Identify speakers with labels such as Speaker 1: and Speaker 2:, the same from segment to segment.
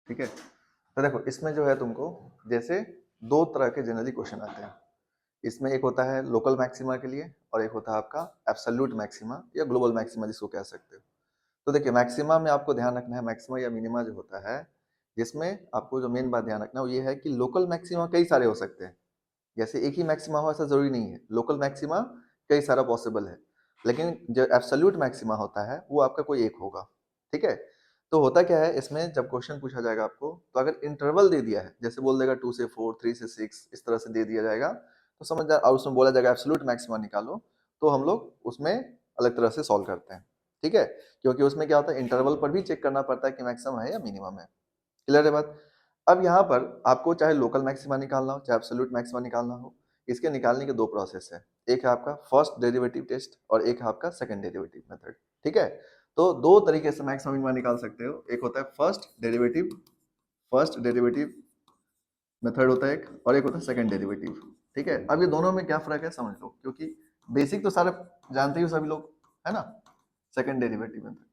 Speaker 1: ठीक है। तो देखो इसमें जो है तुमको जैसे दो तरह के जनरली क्वेश्चन आते हैं। इसमें एक होता है लोकल मैक्सिमा के लिए और एक होता है आपका एब्सोल्यूट मैक्सिमा या ग्लोबल मैक्सिमा जिसको कह सकते हो। तो देखिए मैक्सिमा में आपको ध्यान रखना है, मैक्सिमा या मिनिमा जो होता है, जिसमें आपको जो मेन बात ध्यान रखना है वो ये है कि लोकल मैक्सिमा कई सारे हो सकते हैं। जैसे एक ही मैक्सिमा हो ऐसा जरूरी नहीं है, लोकल मैक्सिमा कई सारा पॉसिबल है, लेकिन जो एब्सोल्यूट मैक्सिमा होता है वो आपका कोई एक होगा। ठीक है। तो होता क्या है इसमें, जब क्वेश्चन पूछा जाएगा आपको, तो अगर इंटरवल दे दिया है, जैसे बोल देगा 2 से 4, 3 से 6, इस तरह से दे दिया जाएगा, तो समझ जाए, और उसमें बोला जाएगा एब्सोल्यूट मैक्सिमा निकालो, तो हम लोग उसमें अलग तरह से सॉल्व करते हैं। ठीक है। क्योंकि उसमें क्या होता है, इंटरवल पर भी चेक करना पड़ता है कि मैक्सिमम है या मिनिमम है। क्लियर है बात। अब यहाँ पर आपको चाहे लोकल मैक्सिमा निकालना हो चाहे एब्सोल्यूट मैक्सिमा निकालना हो, इसके निकालने के दो प्रोसेस है। एक है आपका फर्स्ट डेरिवेटिव टेस्ट और एक है आपका सेकंड डेरिवेटिव मेथड। ठीक है। तो दो तरीके से मैक्सिमम मिनिमा निकाल सकते हो, एक होता है फर्स्ट डेरिवेटिव मेथड होता है एक, और एक होता है सेकंड डेरिवेटिव। ठीक है। अब ये दोनों में क्या फर्क है समझ लो, क्योंकि बेसिक तो सारे जानते ही हो सभी लोग, है ना। सेकंड डेरिवेटिव मेथड,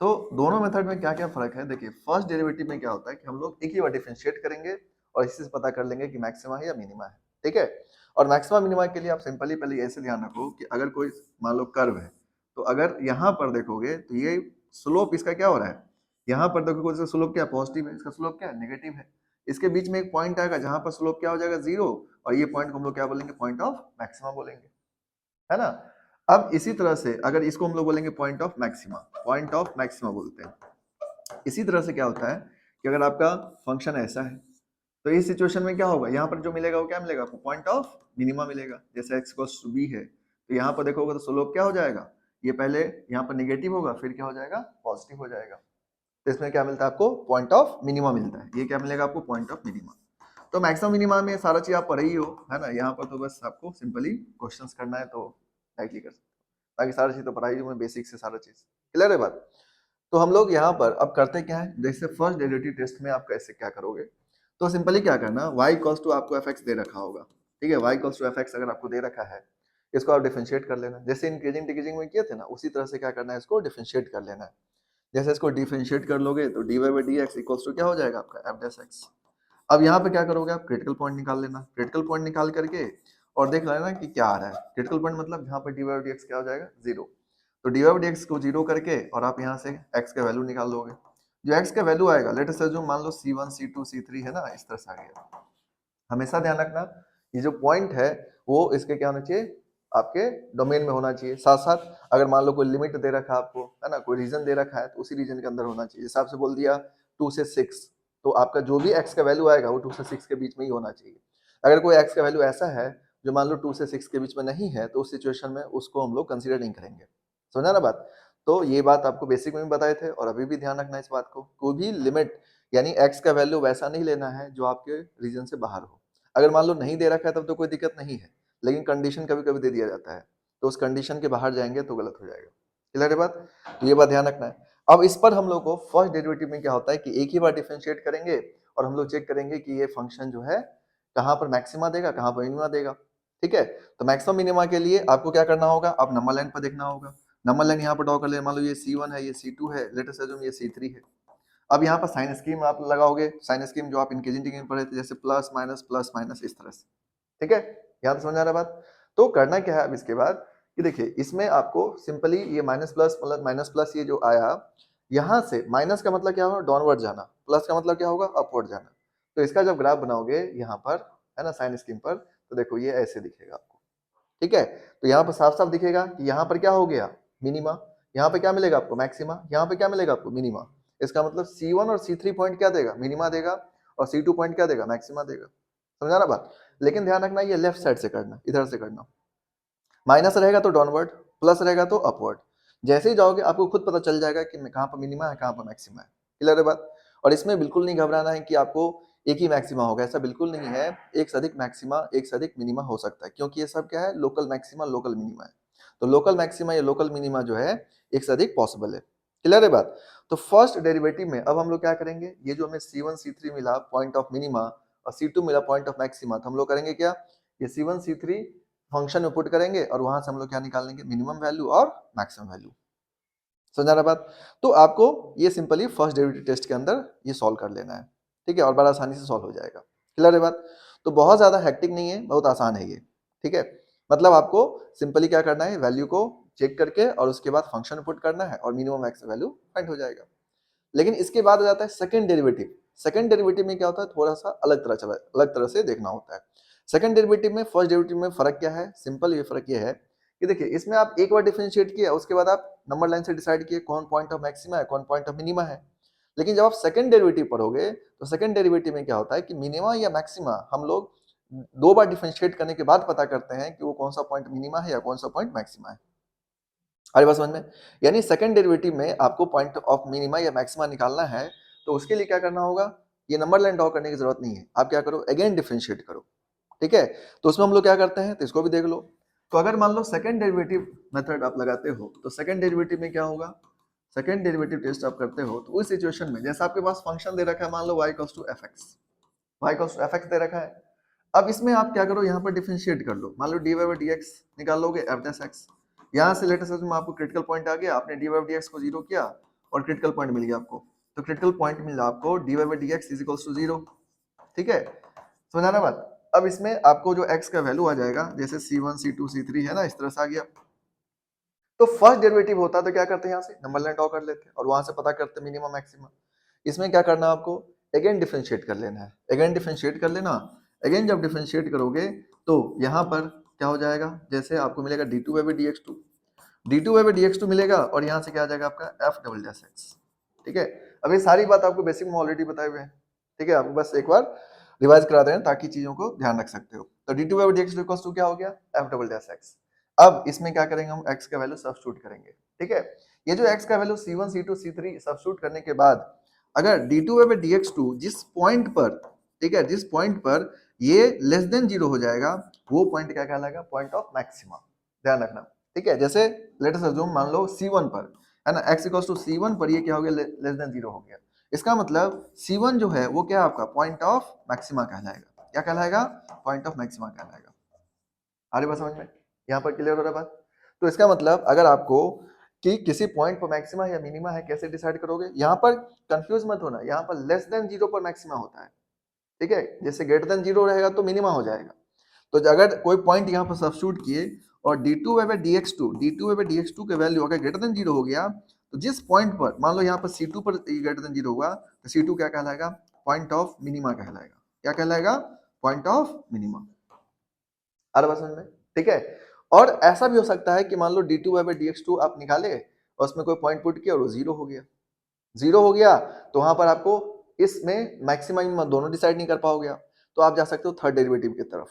Speaker 1: तो दोनों मेथड में क्या क्या फर्क है। देखिए फर्स्ट डेरिवेटिव में क्या होता है कि हम लोग एक ही बार डिफरेंशिएट करेंगे और इसी से पता कर लेंगे कि मैक्सिमा है या मिनिमा है। ठीक है। और मैक्सिमा मिनिमा के लिए आप सिंपली पहले ऐसे ध्यान रखो कि अगर कोई मान लो कर्व है, तो अगर यहाँ पर देखोगे तो ये स्लोप इसका क्या हो रहा है, यहाँ पर देखोगे इसका स्लोप क्या पॉजिटिव है, इसका स्लोप क्या नेगेटिव है। इसके बीच में एक पॉइंट आएगा जहां पर स्लोप क्या हो जाएगा 0, और ये पॉइंट को हम लोग क्या बोलेंगे, पॉइंट ऑफ मैक्सिमा बोलेंगे, है ना। अब इसी तरह से अगर इसको हम लोग बोलेंगे पॉइंट ऑफ मैक्सिमा बोलते हैं। इसी तरह से क्या होता है कि अगर आपका फंक्शन ऐसा है, तो इस सिचुएशन में क्या होगा, यहाँ पर जो मिलेगा वो क्या मिलेगा आपको, पॉइंट ऑफ मिनिमा मिलेगा। जैसे x इक्वल्स टू b है, तो यहाँ पर देखोगे तो स्लोप क्या हो जाएगा, ये पहले यहाँ पर निगेटिव होगा फिर क्या हो जाएगा, पॉजिटिव हो जाएगा। तो इसमें क्या मिलता है आपको, पॉइंट ऑफ मिनिमा मिलता है। ये क्या मिलेगा आपको, पॉइंट ऑफ मिनिमा। तो मैक्सिमम मिनिमा में सारा चीज आप पढ़े ही हो, है ना। यहाँ पर तो बस आपको सिंपली क्वेश्चंस करना है तो डायरेक्टली कर सकते हो, बाकी सारी चीज तो पढ़ाई में बेसिक से सारा चीज क्लियर है बात। तो हम लोग यहाँ पर अब करते क्या है, जैसे फर्स्ट डेरिवेटिव टेस्ट में आप कैसे क्या करोगे, तो सिंपली क्या करना, y इक्वल्स टू आपको fx दे रखा होगा। ठीक है। y इक्वल्स टू fx अगर आपको दे रखा है, इसको आप डिफरेंशिएट कर लेना, जैसे इंक्रीजिंग डिक्रीजिंग में किए थे ना, उसी तरह से क्या करना है, इसको डिफरेंशिएट कर लेना है। जैसे इसको डिफरेंशिएट कर लोगे तो dy by D X equals to क्या हो जाएगा आपका f डैश x। अब यहाँ पे क्या करोगे आप, क्रिटिकल पॉइंट निकाल लेना, क्रिटिकल पॉइंट निकाल करके और देख लेना कि क्या आ रहा है। क्रिटिकल पॉइंट मतलब यहाँ पर dy बाई डी एक्स क्या हो जाएगा, 0। तो dy बाई डी एक्स को 0 करके और आप यहाँ से x का वैल्यू निकाल लोगे। जो x का वैल्यू आएगा, लेट अस अज्यूम मान लो c1 c2 c3 है ना, इस तरह से आ गया। हमेशा ध्यान रखना ये जो पॉइंट है वो इसके क्या होना चाहिए, आपके डोमेन में होना चाहिए। साथ साथ अगर मान लो कोई लिमिट दे रखा है आपको, है ना, कोई रीजन दे रखा है, तो उसी रीजन के अंदर होना चाहिए। जैसे आपसे बोल दिया 2 से 6, तो आपका जो भी x का वैल्यू आएगा वो 2 से 6 के बीच में ही होना चाहिए। अगर कोई x का वैल्यू ऐसा है जो मान लो 2 से 6 के बीच में नहीं है, तो उस सिचुएशन में उसको हम लोग कंसीडर नहीं करेंगे। समझा ना बात। तो ये बात आपको बेसिक में भी बताए थे और अभी भी ध्यान रखना इस बात को, कोई भी लिमिट यानी x का वैल्यू वैसा नहीं लेना है जो आपके रीजन से बाहर हो। अगर मान लो नहीं दे रखा है तब तो कोई दिक्कत नहीं है, लेकिन कंडीशन कभी कभी दे दिया जाता है, तो उस कंडीशन के बाहर जाएंगे तो गलत हो जाएगा। क्लियर है बात। तो ये बात ध्यान रखना है। अब इस पर हम लोग को फर्स्ट डेरिवेटिव में क्या होता है कि एक ही बार डिफरेंशिएट करेंगे और हम लोग चेक करेंगे कि ये फंक्शन जो है कहाँ पर मैक्सिमा देगा कहाँ पर मिनिमा देगा। ठीक है। तो मैक्सिमम मिनिमा के लिए आपको क्या करना होगा, आप नंबर लाइन पर देखना होगा। नंबर लाइन यहाँ पर ड्रॉ कर ले, मान लो ये C1 है, ये C2 है, लेट अस अज्यूम ये C3 है। अब यहाँ पर साइन स्कीम आप लगाओगे, साइन स्कीम जो आप इंक्रीजिंग डिक्रीजिंग में पढ़े थे, जैसे प्लस माइनस इस तरह से। ठीक है। यहाँ तो समझ आ रहा बात। तो करना क्या है अब इसके बाद कि देखिए इसमें आपको सिंपली ये माइनस प्लस ये जो आया, यहाँ से माइनस का मतलब क्या होगा, डाउनवर्ड जाना, प्लस का मतलब क्या होगा, अपवर्ड जाना। तो इसका जब ग्राफ बनाओगे यहाँ पर, है ना, साइन स्कीम पर, तो देखो ये ऐसे दिखेगा आपको। ठीक है। तो यहाँ पर साफ साफ दिखेगा कि यहाँ पर क्या हो गया, मिनिमा, यहाँ पे क्या मिलेगा आपको, मैक्सिमा, यहाँ पे क्या मिलेगा आपको, मिनिमा। इसका मतलब C1 और C3 पॉइंट क्या देगा, मिनिमा देगा, और C2 पॉइंट क्या देगा, मैक्सिमा देगा। समझा ना बात। लेकिन ध्यान रखना ये लेफ्ट साइड से करना, इधर से करना। माइनस रहेगा तो डाउनवर्ड, प्लस रहेगा तो अपवर्ड। जैसे ही जाओगे आपको खुद पता चल जाएगा कि कहाँ पर मिनिमा है कहाँ पर मैक्सिमा है। क्लियर है बात। और इसमें बिल्कुल नहीं घबराना है कि आपको एक ही मैक्सिमा होगा, ऐसा बिल्कुल नहीं है। एक से अधिक मैक्सिमा एक से अधिक मिनिमा हो सकता है, क्योंकि ये सब क्या है, लोकल मैक्सिमा लोकल मिनिमा है। तो लोकल मैक्सिमा या लोकल मिनिमा जो है एक से अधिक पॉसिबल है। क्लियर है बात। तो फर्स्ट डेरिवेटिव में अब हम लोग क्या करेंगे, ये जो हमें C1 C3 मिला पॉइंट ऑफ मिनिमा और C2 मिला पॉइंट ऑफ मैक्सिमा, तो हम लोग करेंगे क्या, ये C1 C3 फंक्शन में पुट करेंगे और वहां से हम लोग क्या निकाल लेंगे, मिनिमम वैल्यू और मैक्सिमम वैल्यू। समझा रहा बात। तो आपको ये सिंपली फर्स्ट डेरिवेटिव टेस्ट के अंदर ये सॉल्व कर लेना है। ठीक है, और बड़ा आसानी से सॉल्व हो जाएगा। क्लियर है बात? तो बहुत ज्यादा हेक्टिक नहीं है, बहुत आसान है ये। ठीक है, मतलब आपको सिंपली क्या करना है, वैल्यू को चेक करके और उसके बाद फंक्शन पुट करना है और मिनिमम एक्स वैल्यू फाइंड हो जाएगा। लेकिन इसके बाद हो जाता है सेकंड डेरिवेटिव। सेकंड डेरिवेटिव में क्या होता है, थोड़ा सा अलग तरह से देखना होता है। सेकंड डेरिवेटिव में फर्स्ट डेरिवेटिव में फर्क क्या है, सिंपल ये फर्क ये है कि देखिए इसमें आप एक बार डिफरेंशिएट किया, उसके बाद आप नंबर लाइन से डिसाइड किए कौन पॉइंट ऑफ मैक्सिमा है, कौन पॉइंट ऑफ मिनिमा है। लेकिन जब आप सेकंड डेरिवेटिव पढ़ोगे तो सेकंड डेरिवेटिव में क्या होता है कि मिनिमा या मैक्सिमा हम लोग दो बार डिफरेंशिएट करने के बाद पता करते हैं कि वो कौन सा पॉइंट मिनिमा है या कौन सा पॉइंट मैक्सिमा है। अरे बात समझ में? यानी सेकंड डेरिवेटिव में आपको पॉइंट ऑफ मिनिमा या मैक्सिमा निकालना है, तो उसके लिए क्या करना होगा, ये नंबर लाइन ड्रॉ करने की जरूरत नहीं है, आप क्या करो अगेन डिफरेंशिएट करो। ठीक है, तो उसमें हम लोग क्या करते हैं, तो इसको भी देख लो। तो अगर मान लो सेकंड डेरिवेटिव मेथड आप लगाते हो तो सेकंड डेरिवेटिव में क्या होगा, सेकंड डेरिवेटिव टेस्ट आप करते हो तो उस सिचुएशन में जैसे आपके पास फंक्शन दे रखा है, मान लो y equals to fx, y equals to fx दे रखा है। अब इसमें आप क्या करो, यहाँ पर डिफरेंशिएट कर लो, मान लो dy बाई dx निकाल लोगे f डैश x। यहाँ से लेटेस्ट में आपको क्रिटिकल पॉइंट आ गया, आपने dy बाई dx को जीरो किया और क्रिटिकल पॉइंट मिल गया आपको। तो क्रिटिकल पॉइंट मिला आपको dy by dx is equals to zero. ठीक है, समझा ना बात? अब इसमें आपको जो x का वैल्यू आ जाएगा, जैसे c1 c2 c3 है ना, इस तरह से आ गया। तो फर्स्ट डेरिवेटिव होता है तो क्या करते हैं, यहाँ से नंबर लाइन ड्रॉ कर लेते हैं और वहां से पता करते हैं मिनिमम मैक्सिमम। इसमें क्या करना है आपको, अगेन डिफरेंशिएट कर लेना है, अगेन डिफरेंशिएट कर लेना। अगेन जब डिफरेंशिएट करोगे तो यहाँ पर क्या हो जाएगा, जैसे आपको मिलेगा d2 by dx2, d2 by dx2 मिलेगा और यहाँ से क्या आ जाएगा आपका f डबल डैश x। ठीक है, अब ये सारी बात आपको बेसिक में ऑलरेडी बताए हुए हैं। ठीक है, आपको बस एक बार रिवाइज करा दें ताकि चीजों को ध्यान रख सकते हो। तो d2 by dx2 equals to क्या हो गया, f डबल डैश x। अब इसमें क्या करेंगे, हम x का वैल्यू सब्स्टिट्यूट करेंगे। ठीक है, ये जो x का value c1 c2 c3 substitute करने के बाद अगर d2 बाई dx2 जिस पॉइंट पर, ठीक है, जिस पॉइंट पर ये लेस देन जीरो हो जाएगा, वो पॉइंट क्या कहलाएगा, पॉइंट ऑफ मैक्सिमा। ध्यान रखना। ठीक है, जैसे लेट अस अज्यूम मान लो c1 पर है ना, x इक्वल्स टू c1 पर ये क्या हो गया, लेस देन जीरो हो गया। इसका मतलब c1 जो है वो क्या आपका पॉइंट ऑफ मैक्सिमा कहलाएगा। क्या कहलाएगा, पॉइंट ऑफ मैक्सिमा कहलाएगा। आ रही बात समझ में? यहाँ पर क्लियर हो रहा है बात? तो इसका मतलब अगर आपको कि किसी पॉइंट पर मैक्सिमा या मिनिमा है, कैसे डिसाइड करोगे, यहाँ पर कंफ्यूज मत होना, यहाँ पर लेस देन जीरो पर मैक्सिमा होता है। ठीक है, जैसे ग्रेटर देन जीरो रहेगा तो मिनिमा हो जाएगा। तो अगर कोई पॉइंट यहाँ पर सब्स्टिट्यूट किए और d2 बाई dx2 के वैल्यू अगर ग्रेटर देन जीरो हो गया, तो जिस पॉइंट पर मान लो यहाँ पर c2 पर ग्रेटर देन जीरो हुआ, तो c2 क्या कहलाएगा, पॉइंट ऑफ मिनिमा कहलाएगा। क्या कहलाएगा, पॉइंट ऑफ मिनिमा। आ रहा समझ में? ठीक है, और ऐसा भी हो सकता है कि मान लो d2 बाई dx2 आप निकाले और उसमें कोई पॉइंट पुट किया और वो जीरो हो गया। जीरो हो गया तो वहां पर आपको इसमें मैक्सिमम दोनों डिसाइड नहीं कर पाओगे आप, तो आप जा सकते हो थर्ड डेरिवेटिव की तरफ,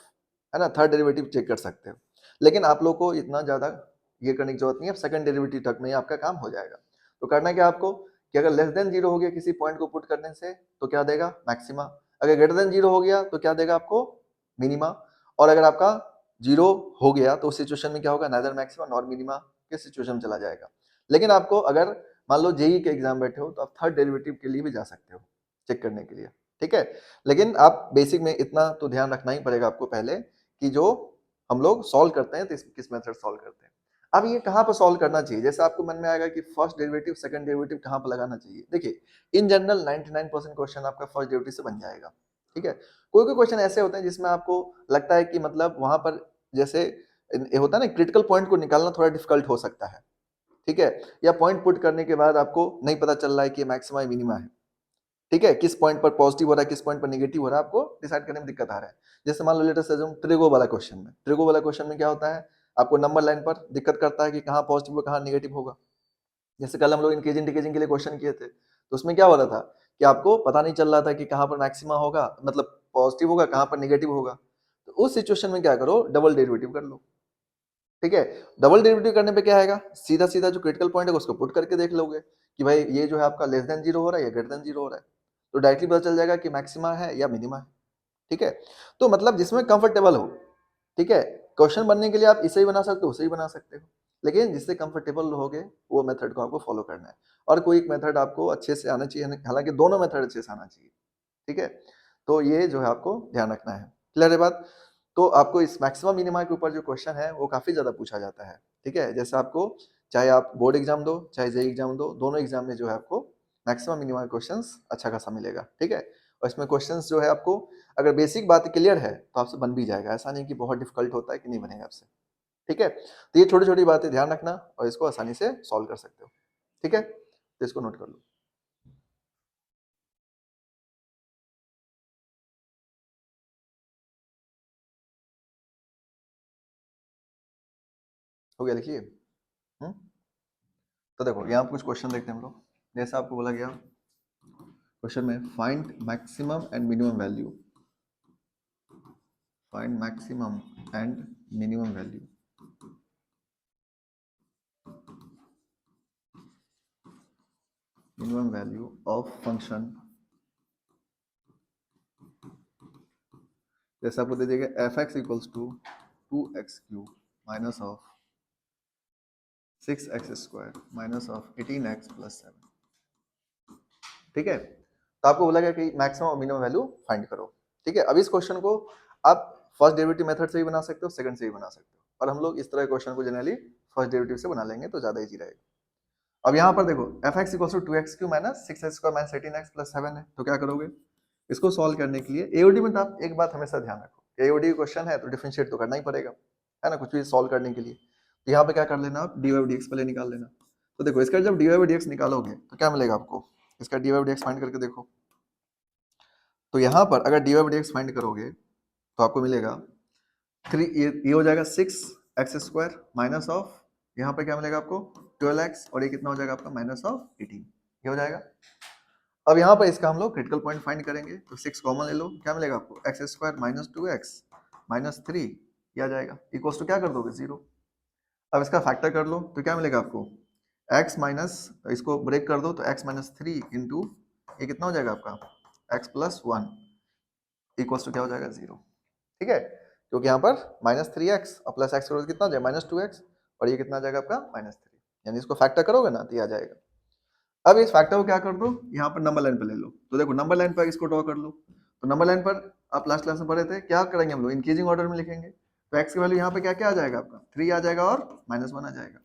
Speaker 1: है ना, थर्ड डेरिवेटिव चेक कर सकते हो। लेकिन आप लोग को इतना ज्यादा ये करने की जरूरत नहीं है, सेकंड डेरिवेटिव तक में ही आपका काम हो जाएगा। तो करना क्या आपको कि अगर लेस देन जीरो हो गया किसी पॉइंट को पुट करने से तो क्या देगा, मैक्सिमा। अगर ग्रेटर देन जीरो हो गया तो क्या देगा आपको, मिनिमा। और अगर आपका जीरो हो गया तो उस सिचुएशन में क्या होगा, नाइदर मैक्सिमा नॉर मिनिमा के सिचुएशन में चला जाएगा। लेकिन आपको अगर मान लो जेई के एग्जाम बैठे हो तो आप थर्ड डेरिवेटिव के लिए भी जा सकते हो चेक करने के लिए। ठीक है, लेकिन आप बेसिक में इतना तो ध्यान रखना ही पड़ेगा आपको पहले कि जो हम लोग सॉल्व करते हैं तो किस मेथड सॉल्व करते हैं। अब ये कहाँ पर सॉल्व करना चाहिए, जैसे आपको मन में आएगा कि फर्स्ट डेरिवेटिव सेकंड डेरिवेटिव कहाँ पर लगाना चाहिए। देखिए इन जनरल 99% क्वेश्चन आपका फर्स्ट डेरिवेटिव से बन जाएगा। ठीक है, कोई कोई क्वेश्चन ऐसे होते हैं जिसमें आपको लगता है कि मतलब वहां पर जैसे होता है ना, क्रिटिकल पॉइंट को निकालना थोड़ा डिफिकल्ट हो सकता है। ठीक है, या पॉइंट पुट करने के बाद आपको नहीं पता चल रहा है कि मैक्सिमा या मिनिमा है। ठीक है, किस पॉइंट पर पॉजिटिव हो रहा है, किस पॉइंट पर नेगेटिव हो रहा है, आपको डिसाइड करने में दिक्कत आ रहा है। जैसे मान लो लेट अस अज्यूम ट्रिगो वाला क्वेश्चन में, ट्रिगो वाला क्वेश्चन में क्या होता है, आपको नंबर लाइन पर दिक्कत करता है कि कहाँ पॉजिटिव और कहाँ नेगेटिव होगा। जैसे कल हम लोग इंकेजिंग डिकेजिंग के लिए क्वेश्चन किए थे, तो उसमें क्या हो रहा था कि आपको पता नहीं चल रहा था कि कहाँ पर मैक्सिमा होगा, मतलब पॉजिटिव होगा, कहाँ पर नेगेटिव होगा। तो उस सिचुएशन में क्या करो, डबल डेरिवेटिव कर लो। ठीक है, डबल डेरिवेटिव करने पे क्या आएगा, सीधा सीधा जो क्रिटिकल पॉइंट है उसको पुट करके देख लोगे कि भाई ये जो है आपका लेस देन जीरो हो रहा है या ग्रेटर देन जीरो हो रहा है, तो डायरेक्टली पता चल जाएगा कि मैक्सिमा है या मिनिमा है। ठीक है, तो मतलब जिसमें कंफर्टेबल हो। ठीक है, क्वेश्चन बनने के लिए आप इसे ही बना सकते हो, उसे ही बना सकते हो, लेकिन जिससे कंफर्टेबल रहोगे वो मेथड को आपको फॉलो करना है। और कोई एक मेथड आपको अच्छे से आना चाहिए, हालांकि दोनों मेथड अच्छे से आना चाहिए। ठीक है, तो ये जो है आपको ध्यान रखना है। क्लियर है बात? तो आपको इस मैक्सिमम मिनिमा के ऊपर जो क्वेश्चन है वो काफी ज्यादा पूछा जाता है। ठीक है, जैसे आपको चाहे आप बोर्ड एग्जाम दो चाहे जेई एग्जाम दो, दोनों एग्जाम में जो है आपको मैक्सिमम मिनिमा क्वेश्चंस अच्छा खासा मिलेगा। ठीक है, और इसमें क्वेश्चंस जो है आपको अगर बेसिक बात क्लियर है तो आपसे बन भी जाएगा, ऐसा नहीं कि बहुत डिफिकल्ट होता है कि नहीं बनेगा आपसे, ठीक है। तो ये छोटी छोटी बातें ध्यान रखना और इसको आसानी से सॉल्व कर सकते हो, ठीक है, तो इसको नोट कर लो। हो गया, लिखिए। तो देखो यहाँ पे कुछ क्वेश्चन देखते हैं हम लोग। जैसा आपको बोला गया क्वेश्चन में, find maximum and minimum value, find maximum and minimum value, minimum value of function. जैसे आपको दे दिया गया F X equals to 2x³ minus of 6x² minus of 18x plus 7, ठीक है। तो आपको बोला गया कि मैक्सिमम और मिनिमम वैल्यू फाइंड करो, ठीक है। अब इस क्वेश्चन को आप फर्स्ट डेरिवेटिव मेथड से भी बना सकते हो, सेकंड से भी बना सकते हो, और हम लोग इस तरह के क्वेश्चन को जनरली फर्स्ट डेरिवेटिव से बना लेंगे तो ज्यादा इजी रहेगा। अब यहाँ पर देखो F X equal to 2x³ minus 6x² minus 18x plus 7 है, तो क्या करोगे इसको सॉल्व करने के लिए। एओडी में तो आप एक बात हमेशा ध्यान रखो, एओडी क्वेश्चन है तो डिफरेंशिएट तो करना ही पड़ेगा, है ना, कुछ भी सॉल्व करने के लिए। तो यहाँ पे क्या कर लेना, आप dy by dx पहले निकाल लेना। तो देखो इसका जब dy by dx निकालोगे तो क्या मिलेगा आपको, इसका dy by dx फाइंड करके देखो। तो यहाँ पर अगर dy by dx फाइंड करोगे तो आपको मिलेगा 3, ये हो जाएगा 6x² माइनस ऑफ, यहाँ पर क्या मिलेगा आपको 12x, और ये कितना हो जाएगा आपका माइनस ऑफ 18, ये हो जाएगा। अब यहाँ पर इसका हम लोग क्रिटिकल पॉइंट फाइंड करेंगे, तो 6 कॉमन ले लो, क्या मिलेगा आपको x² माइनस 2x माइनस 3, ये आ जाएगा, इक्वल्स टू क्या कर दोगे 0। अब इसका फैक्टर कर लो तो क्या मिलेगा आपको x माइनस, इसको ब्रेक कर दो तो x माइनस 3 इंटू ये कितना हो जाएगा आपका x प्लस 1 इक्वल्स टू क्या हो जाएगा 0, ठीक है। क्योंकि यहाँ पर माइनस 3x और प्लस x करोगे कितना हो जाएगा माइनस 2x, और ये कितना आ जाएगा आपका माइनस 3, यानी इसको फैक्टर करोगे ना तो ये आ जाएगा। अब इस फैक्टर को क्या कर दो, यहाँ पर नंबर लाइन पे ले लो। तो देखो नंबर लाइन पर इसको ड्रॉ कर लो। तो नंबर लाइन पर आप लास्ट क्लास में पढ़े थे, क्या करेंगे हम लोग इंक्रीजिंग ऑर्डर में लिखेंगे। तो x की वैल्यू यहाँ पे क्या क्या आ जाएगा आपका 3 आ जाएगा और -1 आ जाएगा।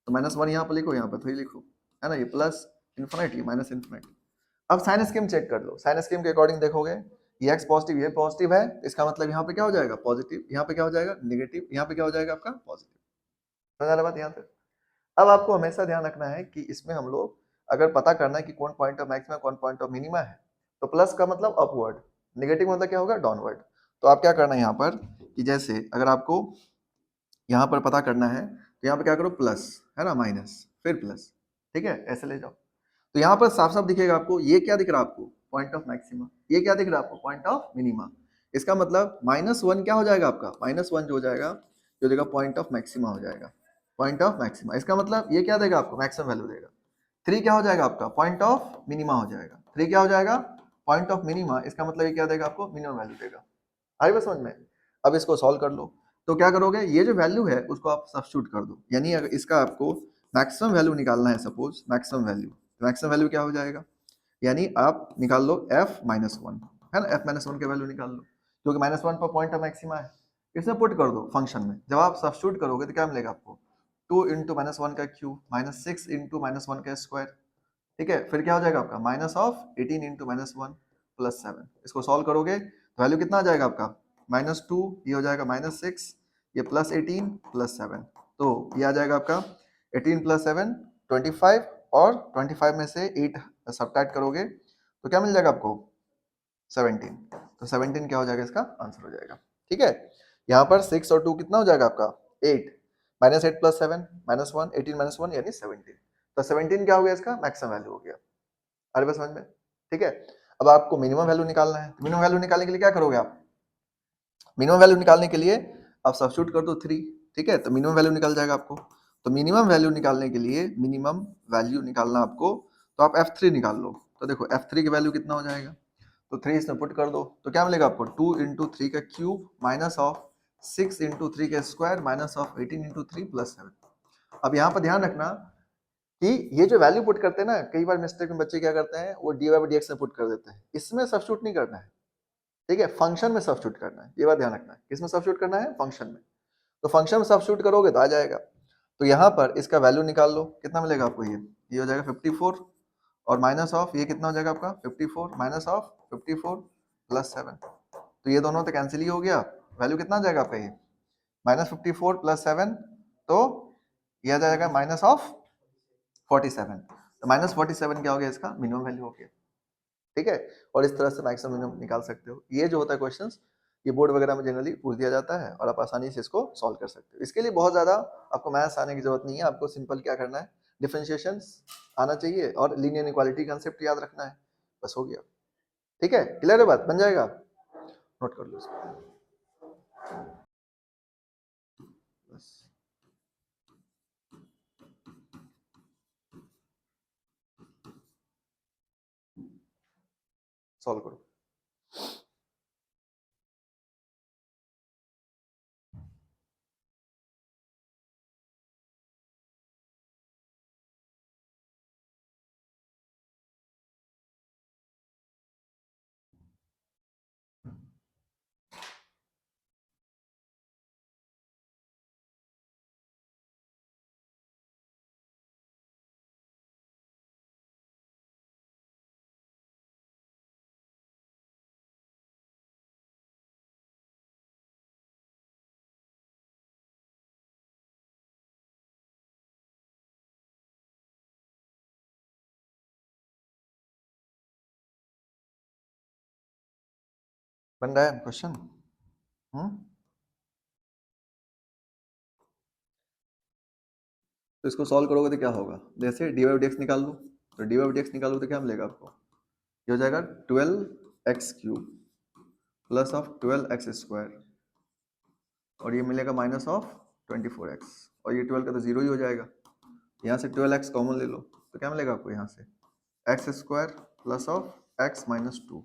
Speaker 1: तो -1 यहाँ पर लिखो, यहाँ पर 3 लिखो, है ना, ये प्लस इन्फिनिटी माइनस इन्फिनिटी। अब साइन स्कीम चेक कर लो, साइन स्कीम के अकॉर्डिंग देखोगे ये x पॉजिटिव ये पॉजिटिव है, इसका मतलब यहाँ पे क्या हो जाएगा पॉजिटिव, यहाँ पे क्या हो जाएगा नेगेटिव, यहाँ पे क्या हो जाएगा आपका पॉजिटिव। समझ आ रहा बात यहाँ तक। अब आपको हमेशा ध्यान रखना है कि इसमें हम लोग अगर पता करना है कि कौन पॉइंट ऑफ मैक्सिमा कौन पॉइंट ऑफ मिनिमा है, तो प्लस का मतलब अपवर्ड, नेगेटिव मतलब क्या होगा डाउनवर्ड। तो आप क्या करना है यहाँ पर कि जैसे अगर आपको यहाँ पर पता करना है तो यहाँ पर क्या करो प्लस, है ना, माइनस फिर प्लस, ठीक है, ऐसे ले जाओ। तो यहाँ पर साफ साफ दिखेगा आपको, ये क्या दिख रहा है आपको पॉइंट ऑफ मैक्सिमा, ये क्या दिख रहा है आपको पॉइंट ऑफ मिनिमा। इसका मतलब -1 क्या हो जाएगा आपका -1 जो हो जाएगा, जो देगा पॉइंट ऑफ मैक्सिमा हो जाएगा, पॉइंट ऑफ मैक्सिमा। इसका मतलब ये क्या देगा आपको मैक्सिमम वैल्यू देगा। 3 क्या हो जाएगा आपका पॉइंट ऑफ मिनिमा हो जाएगा, 3 क्या हो जाएगा पॉइंट ऑफ मिनिमा, इसका मतलब ये क्या देगा आपको मिनिमम वैल्यू देगा। आई बात समझ में। अब इसको सॉल्व कर लो, तो क्या करोगे ये जो वैल्यू है उसको आप सब्स्टिट्यूट कर दो, यानी अगर इसका आपको मैक्सिमम वैल्यू निकालना है, suppose maximum value, maximum value क्या हो जाएगा, यानी आप निकाल लो f-1, है ना, f-1 के वैल्यू निकाल लो, क्योंकि -1 पर पॉइंट ऑफ मैक्सिमा है। इसमें पुट कर दो फंक्शन में, जब आप सब्स्टिट्यूट करोगे तो क्या मिलेगा आपको 2 इंटू -1 का क्यूब माइनस 6 इंटू -1 का स्क्वायर, ठीक है, फिर क्या हो जाएगा आपका माइनस ऑफ 18 इंटू -1 प्लस 7। इसको सॉल्व करोगे तो वैल्यू कितना आ जाएगा आपका -2, ये हो जाएगा -6, ये प्लस 18 प्लस 7, तो ये आ जाएगा आपका 18 प्लस 7 25, और 25 में से 8 सब्ट्रैक्ट करोगे तो क्या मिल जाएगा आपको 17। तो 17 क्या हो जाएगा इसका आंसर हो जाएगा, ठीक है। यहाँ पर 6 और 2 कितना हो जाएगा आपका 8, -8 प्लस 7 -1 18 -1 यानी 17। तो 17 क्या हो गया इसका मैक्सिमम वैल्यू हो गया। अरे बस समझ में, ठीक है। अब आपको मिनिमम वैल्यू निकालना है, मिनिमम वैल्यू निकालने के लिए क्या करोगे आप, मिनिमम वैल्यू निकालने के लिए आप सब्स्टिट्यूट कर दो 3, ठीक है, तो मिनिमम वैल्यू निकल जाएगा आपको। तो मिनिमम वैल्यू निकालने के लिए, मिनिमम वैल्यू निकालना आपको, तो आप f3 निकाल लो। तो देखो f3 की वैल्यू कितना हो जाएगा, तो 3 इसमें पुट कर दो तो क्या मिलेगा आपको 2 इंटू 3 का क्यूब माइनस ऑफ 6 इंटू 3 का square minus of 18 into 3 plus 7। अब यहाँ पर ध्यान रखना कि ये जो वैल्यू पुट करते हैं ना, कई बार मिस्टेक में बच्चे क्या करते हैं वो dy by dx में पुट कर देते हैं, इसमें सब्स्टिट्यूट नहीं करना है, ठीक है, फंक्शन में सब्स्टिट्यूट करना है, ये बात ध्यान रखना है। किसमें सब्स्टिट्यूट करना है फंक्शन में। तो फंक्शन में सब्स्टिट्यूट करोगे तो आ जाएगा। तो यहाँ पर इसका वैल्यू निकाल लो, कितना मिलेगा आपको, ये हो जाएगा 54, और माइनस ऑफ ये कितना हो जाएगा आपका 54 माइनस ऑफ 54 प्लस 7, तो ये दोनों तो कैंसिल ही हो गया, वैल्यू कितना आ जाएगा आपका ये -54 प्लस 7, तो ये आ जाएगा -47, तो -47 क्या हो गया इसका मिनिमम वैल्यू हो गया, ठीक है। और इस तरह से मैक्सिमम मिनिमम निकाल सकते हो। ये जो होता है क्वेश्चंस, ये बोर्ड वगैरह में जनरली पूछ दिया जाता है और आप आसानी से इसको सॉल्व कर सकते हो। इसके लिए बहुत ज़्यादा आपको मैथ्स आने की जरूरत नहीं है, आपको सिंपल क्या करना है, डिफरेंशिएशन आना चाहिए और लीनियर इनइक्वालिटी कंसेप्ट याद रखना है, बस हो गया, ठीक है। क्लियर है बात, बन जाएगा, नोट कर लो इसको बस। सॉल्व करो। बन रहा है क्वेश्चन? तो इसको सॉल्व करोगे तो क्या होगा, जैसे डी वाई डी एक्स निकाल लो, तो डी वाई डी एक्स निकालो तो क्या मिलेगा आपको, ये हो जाएगा 12x³ प्लस ऑफ 12x² और ये मिलेगा माइनस ऑफ 24x, और ये 12 का तो जीरो ही हो जाएगा, यहाँ से 12x कॉमन ले लो तो क्या मिलेगा आपको, यहाँ से x² plus of x minus 2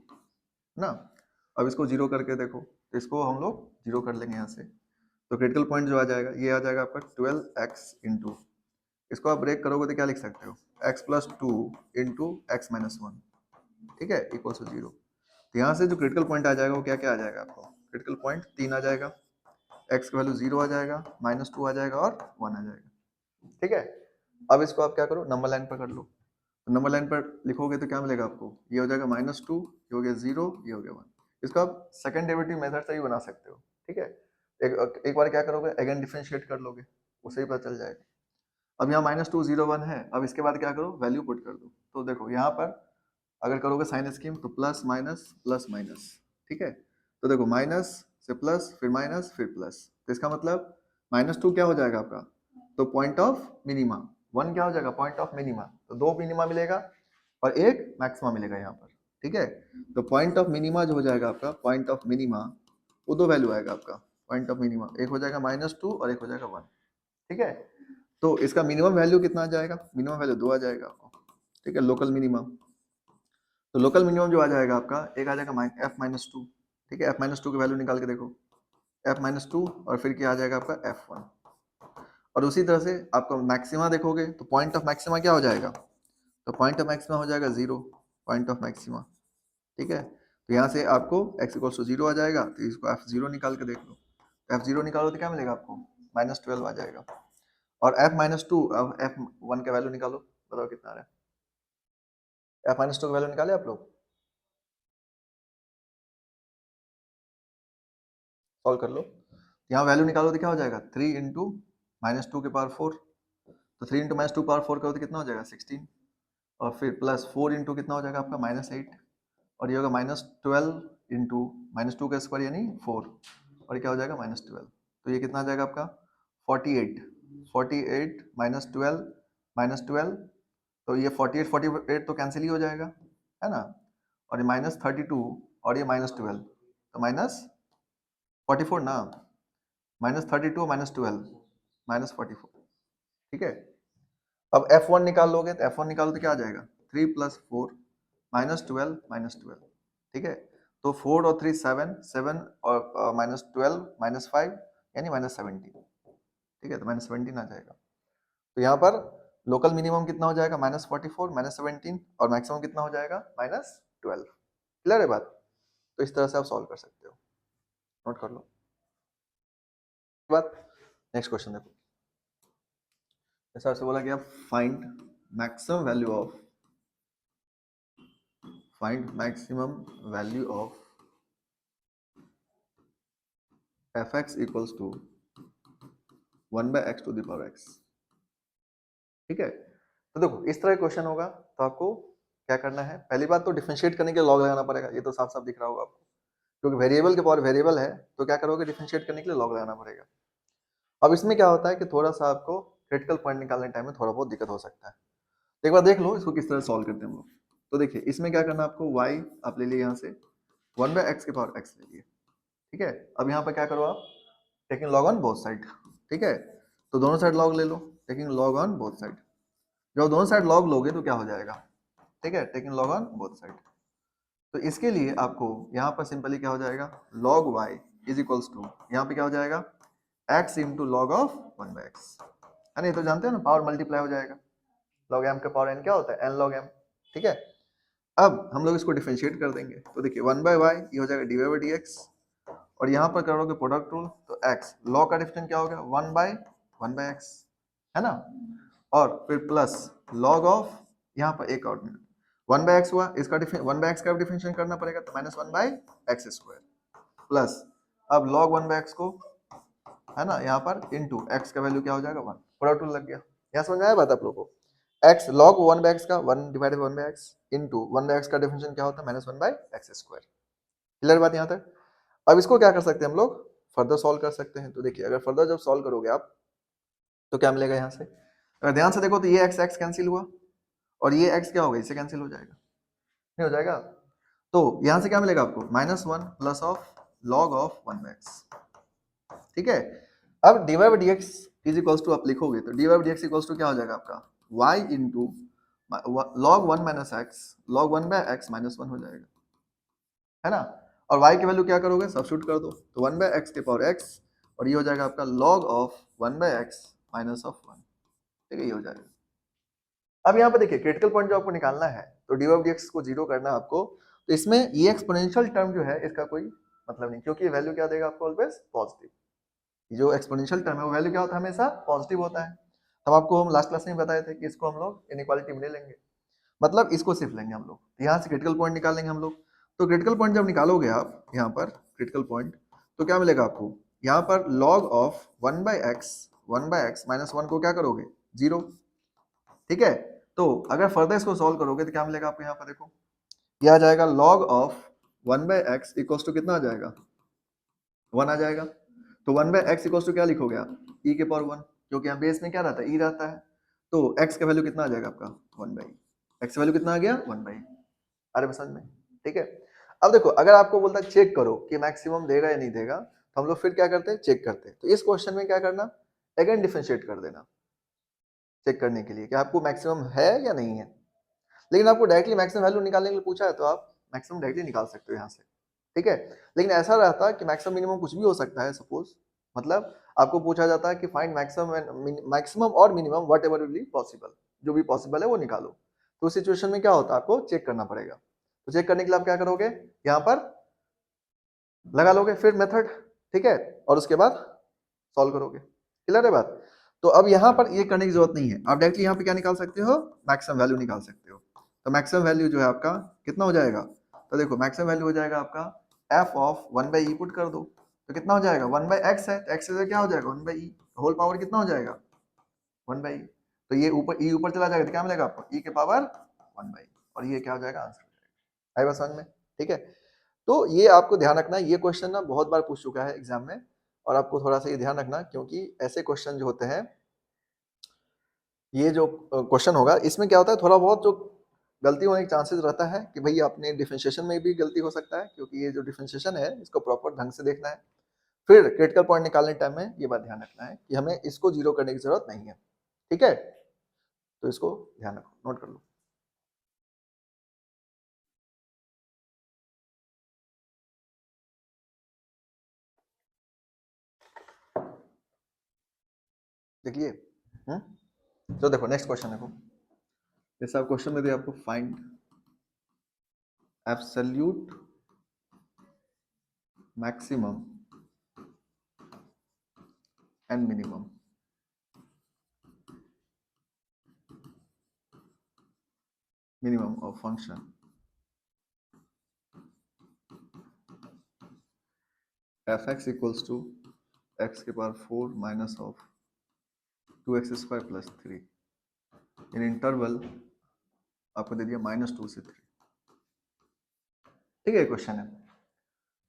Speaker 1: ना। अब इसको जीरो करके देखो, तो इसको हम लोग जीरो कर लेंगे यहाँ से, तो क्रिटिकल पॉइंट जो आ जाएगा ये आ जाएगा आपका 12x इंटू, इसको आप ब्रेक करोगे तो क्या लिख सकते हो, x plus 2 into x minus 1, ठीक है, इक्वल टू जीरो। तो यहाँ से जो क्रिटिकल पॉइंट आ जाएगा वो क्या क्या आ जाएगा आपको, क्रिटिकल पॉइंट 3 आ जाएगा, x का वैल्यू 0 आ जाएगा, -2 आ जाएगा और 1 आ जाएगा, ठीक है। अब इसको आप क्या करो, नंबर लाइन पर कर लो, तो नंबर लाइन पर लिखोगे तो क्या मिलेगा आपको, ये हो जाएगा -2, ये हो गया 0, ये हो गया 1। इसको आप सेकंड डेरिवेटिव मेथड से भी बना सकते हो, ठीक है। एक बार क्या करोगे, अगेन डिफरेंशिएट कर लोगे, उससे ही पता चल जाएगा। अब यहाँ -2 0 1 है, अब इसके बाद क्या करो, वैल्यू पुट कर दो, तो देखो यहाँ पर अगर करोगे साइन स्कीम तो प्लस माइनस प्लस माइनस, ठीक है। तो देखो माइनस से प्लस फिर माइनस फिर प्लस, तो इसका मतलब -2 क्या हो जाएगा आपका, तो पॉइंट ऑफ मिनिमा, 1 क्या हो जाएगा, पॉइंट ऑफ मिनिमा, तो 2 मिनिमा मिलेगा और एक मैक्सिमा मिलेगा यहाँ पर, ठीक है। तो पॉइंट ऑफ मिनिमा जो हो जाएगा आपका, पॉइंट ऑफ मिनिमा वो दो वैल्यू आएगा आपका, पॉइंट ऑफ मिनिमा एक हो जाएगा -2 और एक हो जाएगा 1, ठीक है। तो इसका मिनिमम वैल्यू कितना आ जाएगा, मिनिमम वैल्यू 2 आ जाएगा आपको, ठीक है, लोकल मिनिमम। तो लोकल मिनिमम जो आ जाएगा आपका, एक आ जाएगा f-2, ठीक है, f-2 की वैल्यू निकाल के देखो, f-2 और फिर क्या आ जाएगा आपका f1, और उसी तरह से आपको मैक्सिमा देखोगे तो पॉइंट ऑफ मैक्सिमा क्या हो जाएगा, तो पॉइंट ऑफ मैक्सिमा हो जाएगा 0, पॉइंट ऑफ मैक्सिमा, ठीक है। तो यहाँ से आपको x इक्वल टू 0 आ जाएगा, तो इसको f0 निकाल के देख लो, f0 निकालो तो क्या मिलेगा आपको, -12 आ जाएगा, और f-2 अब f1 का वैल्यू निकालो, बताओ कितना आ रहा है, f-2 का वैल्यू निकाले आप लोग, सॉल्व कर लो, यहाँ वैल्यू निकालो तो क्या हो जाएगा, 3 इंटू -2 के पावर 4, तो 3 इंटू -2 पावर 4 करो तो कितना हो जाएगा 16, और फिर प्लस 4 इंटू कितना हो जाएगा आपका -8, और ये होगा -12 इंटू -2 का स्क्वायर यानी 4, और क्या हो जाएगा -12, तो ये कितना आ जाएगा आपका 48, 48 -12, तो ये 48 48 तो कैंसिल ही हो जाएगा, है ना, और ये -32 और ये -12, तो -44 ना, -32 -12 -44, ठीक है। अब f1 निकाल लोगे तो f1 निकालो तो क्या आ जाएगा, 3 + 4 -12 -12, ठीक है। तो 4 और 3 7 7 और -12 -5 यानी -17, ठीक है, तो -17 आ जाएगा। तो यहाँ पर लोकल मिनिमम कितना हो जाएगा, -44 -17, और मैक्सिमम कितना हो जाएगा, -12। क्लियर है बात, तो इस तरह से आप सॉल्व कर सकते हो, नोट कर लो बात। नेक्स्ट क्वेश्चन देखो, जैसा आपसे बोला कि आप find maximum value of find maximum value of F X equals to 1/x to the power x। ठीक है, तो देखो इस तरह क्वेश्चन होगा तो आपको क्या करना है, पहली बात तो डिफरेंशिएट करने के लिए लॉग लगाना पड़ेगा, ये तो साफ साफ दिख रहा होगा आपको, क्योंकि वेरिएबल के पावर वेरिएबल है तो क्या करोगे, डिफरेंशिएट करने के लिए लॉग लगाना पड़ेगा। अब इसमें क्या होता है कि थोड़ा सा आपको क्रिटिकल पॉइंट निकालने टाइम में थोड़ा बहुत दिक्कत हो सकता है। तो एक बार देख लो इसको किस तरह सॉल्व करते हैं हम लोग। तो देखिए इसमें क्या करना है आपको, y आप ले लिए यहाँ से 1/x के पावर x ले लिए। ठीक है, अब यहाँ पर क्या करो आप, taking log on both side. ठीक है, तो दोनों साइड लॉग ले लो, taking log on both side. जब दोनों साइड लॉग लोगे तो क्या हो जाएगा, ठीक है, taking log on both side. तो इसके लिए आपको यहाँ पर सिंपली क्या हो जाएगा, log y is equals to, यहाँ पे क्या हो जाएगा x into log of 1/x, है ना, ये तो जानते हैं ना, पावर मल्टीप्लाई हो जाएगा, log m का पावर n क्या होता है, n log m। ठीक है, अब हम लोग इसको डिफरेंशिएट कर देंगे, तो देखिए 1/y ये हो जाएगा dy/dx, और यहाँ पर करोगे प्रोडक्ट रूल तो x log का डिफरेंस क्या हो गया 1/1/x, है ना, और फिर प्लस log ऑफ यहाँ पर एक और 1/x हुआ, इसका 1/x का डिफरेंशिएट करना पड़ेगा तो -1/x² प्लस अब log 1/x को, है ना, यहाँ पर इनटू x का वैल्यू क्या हो जाएगा 1, प्रोडक्ट रूल लग गया। यहाँ समझ आया बात आप लोगों को, x log 1/x का 1 डिवाइडेड 1/x इनटू 1/x का डिफरेंशिएट क्या होता है -1/x²। क्लियर बात यहाँ तक। अब इसको क्या कर सकते हैं हम लोग, फर्दर सॉल्व कर सकते हैं। तो देखिए अगर फर्दर जब सॉल्व करोगे आप तो क्या मिलेगा यहाँ से, अगर ध्यान से देखो तो ये x कैंसिल हुआ और ये x क्या होगा, इससे कैंसिल हो जाएगा, नहीं हो जाएगा, तो यहाँ से क्या मिलेगा आपको -1 plus of log of 1/x। ठीक है, अब dy/dx इज इक्वल्स टू आप लिखोगे तो dy/dx इक्वल्स टू क्या हो जाएगा आपका y into log 1 minus x log 1/x -1 हो जाएगा, है ना, और y की वैल्यू क्या करोगे, सब्स्टिट्यूट कर दो, तो 1/x के पावर x और ये हो जाएगा आपका log of 1/x minus of 1। ठीक है, ये हो जाएगा। अब यहाँ पे देखिए क्रिटिकल पॉइंट जो आपको निकालना है तो dy/dx को जीरो करना है आपको, तो इसमें ये एक्सपोनेंशियल टर्म जो है इसका कोई मतलब नहीं, क्योंकि ये वैल्यू क्या देगा आपको, ऑलवेज पॉजिटिव। जो एक्सपोनेंशियल टर्म है वो वैल्यू क्या होता है, हमेशा पॉजिटिव होता है। तब आपको हम लास्ट क्लास में बताए थे कि इसको हम लोग इनइक्वालिटी में नहीं लेंगे, मतलब इसको सिर्फ लेंगे हम लोग, यहाँ से क्रिटिकल पॉइंट निकालेंगे हम लोग। तो क्रिटिकल पॉइंट जब निकालोगे आप यहाँ पर क्रिटिकल पॉइंट, तो क्या मिलेगा आपको, यहाँ पर log ऑफ 1/x माइनस 1 को क्या करोगे, जीरो। ठीक है, तो अगर फर्दर इसको सॉल्व करोगे तो क्या मिलेगा आपको, यहाँ पर देखो ये आ जाएगा log of 1/x equals to कितना आ जाएगा, 1 आ जाएगा। तो 1/x इक्वल्स टू क्या लिखोगे आप, e के पावर 1, क्योंकि यहाँ बेस में क्या रहता है, e रहता है, तो x का वैल्यू कितना आ जाएगा आपका 1/e, x का वैल्यू कितना आ गया 1/e। अरे समझ में, ठीक है। अब देखो अगर आपको बोलता है चेक करो कि मैक्सिमम देगा या नहीं देगा, तो हम लोग फिर क्या करते हैं, चेक करते हैं। तो इस क्वेश्चन में क्या करना, अगेन डिफरेंशिएट कर देना चेक करने के लिए कि आपको मैक्सिमम है या नहीं है। लेकिन आपको डायरेक्टली मैक्सिमम वैल्यू निकालने के लिए पूछा है तो आप मैक्सिमम डायरेक्टली निकाल सकते हो यहाँ से। ठीक है, लेकिन ऐसा रहता है कि मैक्सिमम मिनिमम कुछ भी हो सकता है, सपोज मतलब आपको पूछा जाता है कि फाइंड मैक्सिमम और minimum what ever will be possible, जो भी पॉसिबल है वो निकालो। तो उस सिचुएशन में क्या होता है, आपको चेक करना पड़ेगा। तो चेक करने के लिए आप क्या करोगे, यहाँ पर लगा लोगे फिर मेथड, ठीक है, और उसके बाद सॉल्व करोगे। क्लियर है बात। तो अब यहाँ पर ये करने की जरूरत नहीं है, आप डायरेक्टली यहाँ पे क्या निकाल सकते हो, मैक्सिमम वैल्यू निकाल सकते हो। तो मैक्सिमम वैल्यू जो है आपका कितना हो जाएगा, तो देखो मैक्सिमम वैल्यू हो जाएगा आपका f ऑफ 1/e पुट कर दो, तो कितना हो जाएगा 1/x है, तो x से क्या हो जाएगा 1/e, होल पावर कितना हो जाएगा 1/e। तो ये ऊपर e ऊपर चला जाएगा तो क्या मिलेगा आपको e के पावर 1/e, और ये क्या हो जाएगा आंसर हो जाएगा। आई बात समझ में, ठीक है। तो ये आपको ध्यान रखना है, ये क्वेश्चन ना बहुत बार पूछ चुका है एग्जाम में, और आपको थोड़ा सा ये ध्यान रखना क्योंकि ऐसे क्वेश्चन जो होते हैं, ये जो क्वेश्चन होगा इसमें क्या होता है, थोड़ा बहुत जो गलती होने के चांसेस रहता है कि भाई अपने डिफरेंशिएशन में भी गलती हो सकता है, क्योंकि ये जो डिफरेंशिएशन है इसको प्रॉपर ढंग से देखना है। फिर क्रिटिकल पॉइंट निकालने टाइम में ये बात ध्यान रखना है कि हमें इसको जीरो करने की जरूरत नहीं है। ठीक है, तो इसको ध्यान रखो, नोट कर लो। देखिए तो देखो नेक्स्ट क्वेश्चन देखो, जैसे आप क्वेश्चन में दिया आपको find absolute maximum and minimum of function F X equals to X के power 4 minus of 2x² plus 3 in interval आपको दे दिया -2 से 3। ठीक है, क्वेश्चन है।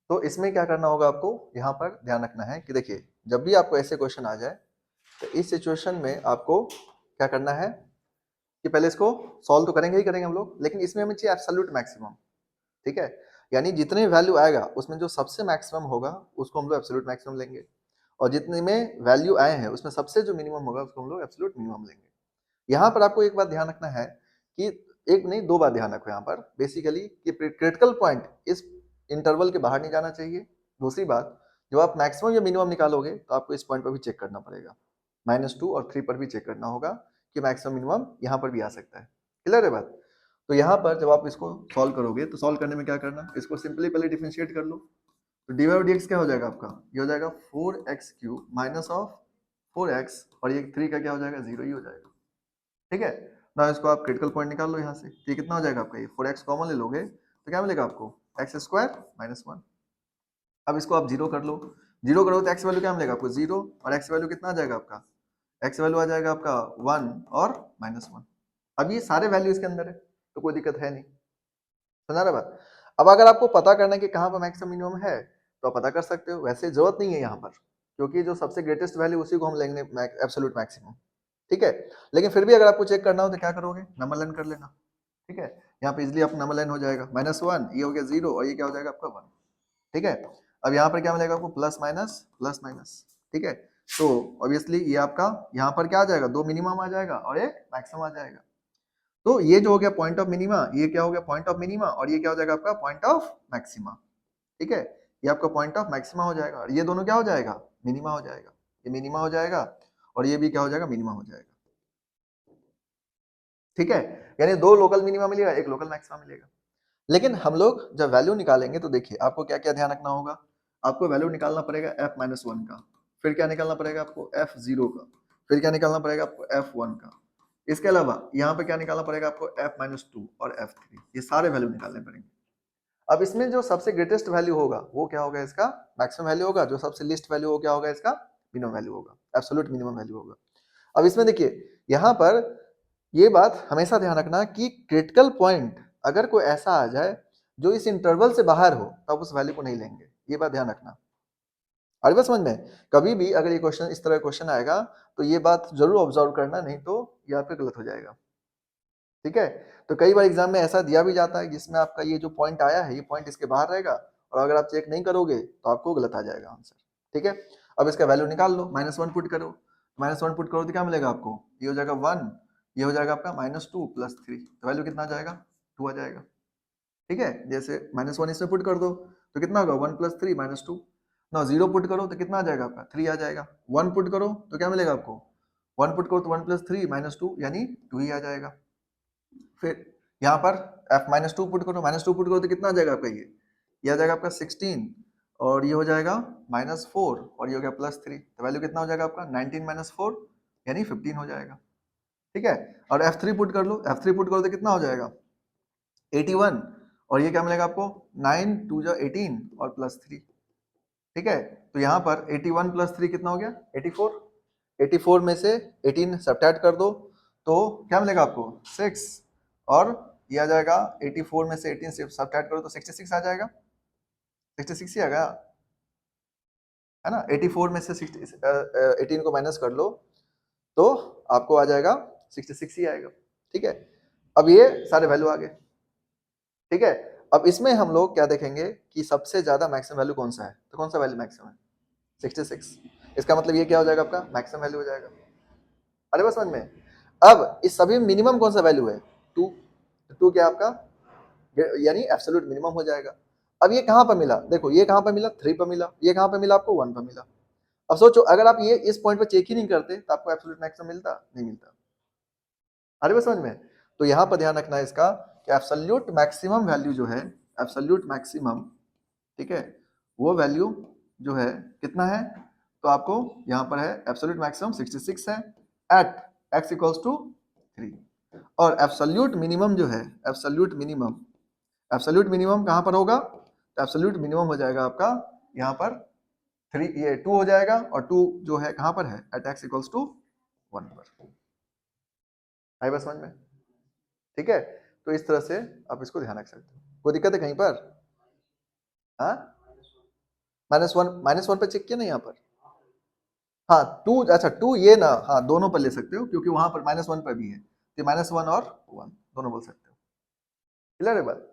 Speaker 1: तो इसमें क्या करना होगा आपको, यहाँ पर ध्यान रखना है कि देखिए जब भी आपको ऐसे क्वेश्चन आ जाए तो इस सिचुएशन में आपको क्या करना है कि पहले इसको सॉल्व तो करेंगे ही करेंगे हम लोग, लेकिन इसमें हमें चाहिए एब्सोल्यूट मैक्सिमम। ठीक है, यानी जितने वैल्यू आएगा उसमें जो सबसे मैक्सिमम होगा उसको हम लोग एब्सोल्यूट मैक्सिमम लेंगे, और जितने में वैल्यू आए हैं उसमें सबसे जो मिनिमम होगा उसको हम लोग एब्सोल्यूट मिनिमम लेंगे। यहाँ पर आपको एक बात ध्यान रखना है कि एक नहीं दो बात ध्यान रखो यहाँ पर बेसिकली कि क्रिटिकल पॉइंट इस इंटरवल के बाहर नहीं जाना चाहिए। दूसरी बात, जब आप मैक्सिमम या मिनिमम निकालोगे तो आपको इस पॉइंट पर भी चेक करना पड़ेगा, -2 और 3 पर भी चेक करना होगा कि मैक्सिमम मिनिमम यहाँ पर भी आ सकता है। क्लियर है बात? तो यहाँ पर जब आप इसको सॉल्व करोगे तो सॉल्व करने में क्या करना, इसको सिंपली पहले डिफरेंशिएट कर लो। तो dy और dx क्या हो जाएगा आपका, ये हो जाएगा 4x³ माइनस ऑफ 4x, और ये 3 का क्या हो जाएगा, 0 ही हो जाएगा। ठीक है ना, इसको आप क्रिटिकल पॉइंट निकाल लो यहाँ से, ये कितना हो जाएगा आपका, ये 4x कॉमन ले लोगे तो क्या मिलेगा आपको, x² माइनस 1। अब इसको आप 0 कर लो, 0 करोगे तो x वैल्यू क्या मिलेगा आपको, 0, और x वैल्यू कितना आ जाएगा आपका, x वैल्यू आ जाएगा आपका 1 और -1। अब ये सारे वैल्यू इसके अंदर है तो कोई दिक्कत है नहीं, समझा रहा बात। अब अगर आपको पता करना है कि कहाँ पर मैक्सिमम मिनिमम है तो आप पता कर सकते हो, वैसे जरूरत नहीं है यहाँ पर, क्योंकि जो सबसे ग्रेटेस्ट वैल्यू उसी को हम लेंगे एब्सोल्यूट मैक्सिमम। ठीक है, लेकिन फिर भी अगर आपको चेक करना हो तो क्या करोगे, नंबर लाइन कर लेना। ठीक है, यहाँ पे इजिली आप नंबर लाइन हो जाएगा, -1 ये हो गया 0 और ये क्या हो जाएगा आपका 1। ठीक है, अब यहाँ पर क्या मिलेगा आपको, प्लस माइनस प्लस माइनस। ठीक है, तो ऑब्वियसली ये आपका यहाँ पर क्या आ जाएगा, 2 मिनिमम आ जाएगा और एक मैक्सिमम आ जाएगा। तो ये जो हो गया पॉइंट ऑफ मिनिमा, ये क्या हो गया पॉइंट ऑफ मिनिमा, और ये क्या हो जाएगा आपका पॉइंट ऑफ मैक्सिमा। ठीक है, ये आपका पॉइंट ऑफ मैक्सिमा हो जाएगा, और ये दोनों क्या हो जाएगा, मिनिमा हो जाएगा। ये मिनिमा हो जाएगा और ये भी क्या हो जाएगा, मिनिमा हो जाएगा। ठीक है, यानी 2 लोकल मिनिमा मिलेगा, एक लोकल मैक्सिमा मिलेगा। लेकिन हम लोग जब वैल्यू निकालेंगे तो देखिए आपको क्या क्या ध्यान रखना होगा, आपको वैल्यू निकालना पड़ेगा f-1 का, फिर क्या निकालना पड़ेगा आपको f0 का, फिर क्या निकालना पड़ेगा आपको f1 का, इसके अलावा यहाँ पे क्या निकालना पड़ेगा आपको f-2 और f3, ये सारे वैल्यू निकालने पड़ेंगे। अब इसमें जो सबसे ग्रेटेस्ट वैल्यू होगा वो क्या होगा, इसका मैक्सिमम वैल्यू होगा, जो सबसे लिस्ट वैल्यू हो क्या होगा, इसका मिनिमम वैल्यू होगा, एब्सोल्यूट मिनिमम वैल्यू होगा। अब इसमें देखिए यहाँ पर ये बात हमेशा ध्यान रखना कि क्रिटिकल पॉइंट अगर कोई ऐसा आ जाए जो इस इंटरवल से बाहर हो तब उस वैल्यू को नहीं लेंगे, ये बात ध्यान रखना। और बस समझ में, कभी भी अगर ये क्वेश्चन इस तरह क्वेश्चन आएगा तो ये बात जरूर ऑब्जर्व करना, नहीं तो ये आपका गलत हो जाएगा। ठीक है, तो कई बार एग्जाम में ऐसा दिया भी जाता है जिसमें आपका ये जो पॉइंट आया है ये पॉइंट इसके बाहर रहेगा, और अगर आप चेक नहीं करोगे तो आपको गलत आ जाएगा आंसर। ठीक है, अब इसका वैल्यू निकाल लो, -1 पुट करो, -1 पुट करो तो क्या मिलेगा आपको, ये हो जाएगा 1, ये हो जाएगा आपका -2 + 3, तो वैल्यू कितना आ जाएगा, 2 आ जाएगा। ठीक है, जैसे -1 इसमें पुट कर दो तो कितना होगा, 1 + 3 -2। ना 0 पुट करो तो कितना आ जाएगा आपका, 3 आ जाएगा। 1 पुट करो तो क्या मिलेगा आपको, 1 पुट करो तो 1 + 3 -2 यानी 2 ही आ जाएगा। फिर यहाँ पर f-2 पुट करो, -2 पुट करो तो कितना आ जाएगा आपका, ये आ जाएगा आपका 16, और ये हो जाएगा -4, और ये हो गया +3, तो वैल्यू कितना हो जाएगा आपका 19 - 4 यानी 15 हो जाएगा। ठीक है, और f3 पुट कर लो, f3 पुट करो तो कितना हो जाएगा 81, और ये क्या मिलेगा आपको 9 2 जा 18 और +3। ठीक है, तो यहाँ पर 81 + 3 कितना हो गया 84, 84 में से 18 सब्ट्रैक्ट कर दो तो क्या मिलेगा आपको 6, और ये आ जाएगा 84 में से 18 से सब्ट्रैक्ट करो तो 66 आ जाएगा, 66 ही आ गया है ना। 84 में से 18 को माइनस कर लो तो आपको आ जाएगा 66 ही आएगा। ठीक है, अब ये सारे वैल्यू आ गए। ठीक है, अब इसमें हम लोग क्या देखेंगे कि सबसे ज्यादा मैक्सिमम वैल्यू कौन सा है, तो कौन सा वैल्यू मैक्सिमम है 66, इसका मतलब ये क्या हो जाएगा आपका मैक्सिमम वैल्यू हो जाएगा। अरे बस समझ में, अब इस सभी मिनिमम कौन सा वैल्यू है 2, 2 क्या आपका यानी एब्सोल्यूट मिनिमम हो जाएगा। अब ये कहां पर मिला, देखो ये कहां पर मिला 3 पर मिला, ये कहां पर मिला आपको 1 पर मिला। अब सोचो अगर आप ये इस पॉइंट पर चेक ही नहीं करते तो आपको एब्सोल्यूट मैक्सिमम मिलता, नहीं मिलता। अरे बस समझ में, तो यहां पर ध्यान रखना है इसका कि एब्सोल्यूट मैक्सिमम वैल्यू जो है, एब्सोल्यूट मैक्सिमम, ठीक है, वो वैल्यू जो है कितना है, तो आपको यहां पर है एब्सोल्यूट मैक्सिमम 66 है एट x = 3, और एब्सोल्यूट मिनिमम जो है, एब्सोल्यूट मिनिमम कहां पर होगा, तो एब्सोल्यूट मिनिमम हो जाएगा आपका यहां पर 3 ये 2 हो जाएगा और 2 जो है कहाँ पर है, एट x इक्वल्स टू 1 पर। आई बस समझ में? ठीक है, तो इस तरह से आप इसको ध्यान रख सकते हो। कोई दिक्कत है कहीं पर? हाँ, -1 पे चेक किया ना यहाँ पर। हाँ 2, अच्छा 2 ये ना, हाँ दोनों पर ले सकते हो क्योंकि वहां पर -1 पर भी है, तो -1 और 1 दोनों बोल सकते हो। क्लियर है बात?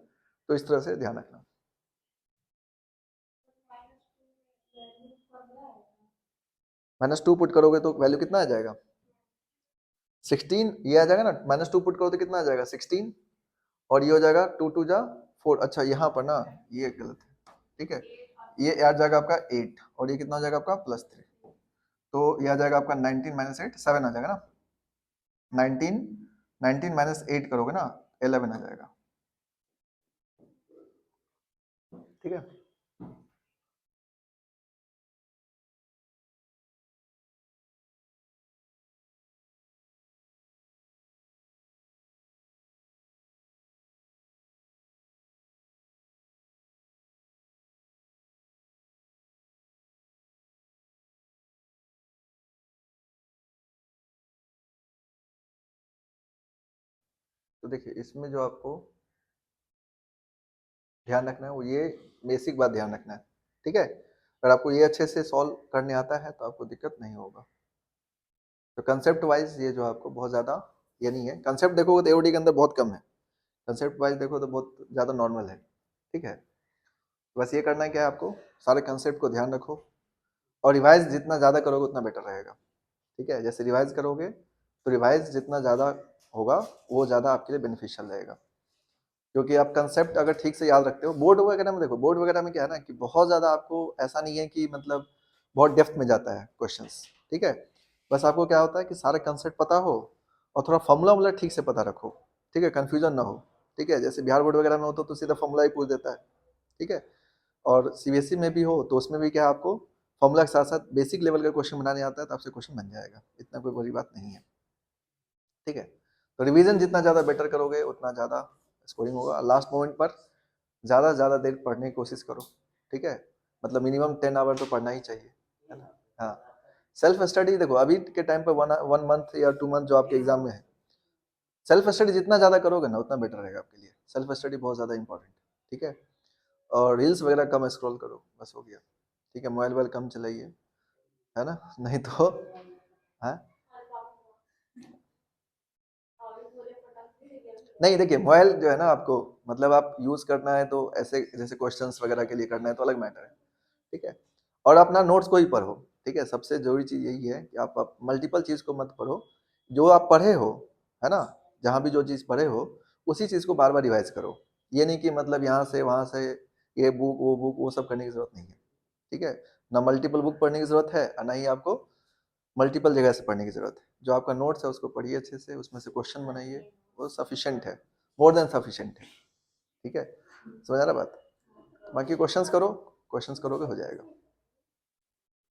Speaker 1: तो इस तरह से ध्यान रखना। -2 पुट करोगे तो वैल्यू कितना आ जाएगा? 16 ये आ जाएगा ना, -2 पुट करो तो कितना आ जाएगा? 16 और ये हो जाएगा 2 2 जा 4। अच्छा यहाँ पर ना ये गलत है, ठीक है, ये आ जाएगा आपका 8 और ये कितना हो जाएगा आपका +3, तो ये आ जाएगा आपका 19 - 8 7 आ जाएगा ना। 19 19 - 8 करोगे ना 11 आ जाएगा। ठीक है, तो देखिए इसमें जो आपको ध्यान रखना है वो ये बेसिक बात ध्यान रखना है। ठीक है, अगर आपको ये अच्छे से सॉल्व करने आता है तो आपको दिक्कत नहीं होगा। तो कंसेप्ट वाइज ये जो आपको बहुत ज़्यादा ये नहीं है, कंसेप्ट देखोगे तो एओडी के अंदर बहुत कम है, कंसेप्ट वाइज देखो तो बहुत ज़्यादा नॉर्मल है। ठीक है, बस ये करना है क्या है आपको, सारे कंसेप्ट को ध्यान रखो और रिवाइज जितना ज़्यादा करोगे उतना बेटर रहेगा। ठीक है, जैसे रिवाइज करोगे तो रिवाइज जितना ज़्यादा होगा वो ज़्यादा आपके लिए बेनिफिशियल रहेगा, क्योंकि आप कंसेप्ट अगर ठीक से याद रखते हो। बोर्ड वगैरह में देखो, बोर्ड वगैरह में क्या है ना कि बहुत ज़्यादा आपको ऐसा नहीं है कि मतलब बहुत डेप्थ में जाता है क्वेश्चंस। ठीक है, बस आपको क्या होता है कि सारे कंसेप्ट पता हो और थोड़ा फॉर्मूला वॉर्मूला ठीक से पता रखो। ठीक है, कन्फ्यूजन ना हो। ठीक है, जैसे बिहार बोर्ड वगैरह में हो तो सीधा फॉर्मूला ही पूछ देता है। ठीक है, और सीबीएसई में भी हो तो उसमें भी क्या है, आपको फॉर्मूला के साथ साथ बेसिक लेवल का क्वेश्चन बनाने आता है तो आपसे क्वेश्चन बन जाएगा, इतना कोई बड़ी बात नहीं है। ठीक है, तो रिवीजन जितना ज़्यादा बेटर करोगे उतना ज़्यादा स्कोरिंग होगा। लास्ट मोमेंट पर ज़्यादा से ज़्यादा देर पढ़ने की कोशिश करो। ठीक है, मतलब मिनिमम 10 आवर तो पढ़ना ही चाहिए, है ना। हाँ, सेल्फ स्टडी देखो अभी के टाइम पर 1 मंथ या 2 मंथ जो आपके एग्जाम में है, सेल्फ स्टडी जितना ज़्यादा करोगे ना उतना बेटर रहेगा आपके लिए। सेल्फ स्टडी बहुत ज़्यादा इंपॉर्टेंट। ठीक है, और रील्स वगैरह कम स्क्रॉल करो, बस हो गया। ठीक है, मोबाइल कम चलाइए, है ना, नहीं तो हाँ नहीं, देखिए मोबाइल जो है ना आपको, मतलब आप यूज़ करना है तो ऐसे जैसे क्वेश्चंस वगैरह के लिए करना है तो अलग मैटर है। ठीक है, और अपना नोट्स को ही पढ़ो। ठीक है, सबसे ज़रूरी चीज़ यही है कि आप मल्टीपल चीज़ को मत पढ़ो, जो आप पढ़े हो, है ना, जहाँ भी जो चीज़ पढ़े हो उसी चीज़ को बार बार रिवाइज करो। ये नहीं कि मतलब यहाँ से वहाँ से ये बुक वो सब करने की ज़रूरत नहीं है। ठीक है, ना मल्टीपल बुक पढ़ने की ज़रूरत है और ना ही आपको मल्टीपल जगह से पढ़ने की ज़रूरत है। जो आपका नोट्स है उसको पढ़िए अच्छे से, उसमें से क्वेश्चन बनाइए, वो सफिशिएंट है, मोर देन सफिशिएंट है। ठीक है, समझ आ रहा बात? बाकी क्वेश्चंस करो, क्वेश्चंस करोगे हो जाएगा।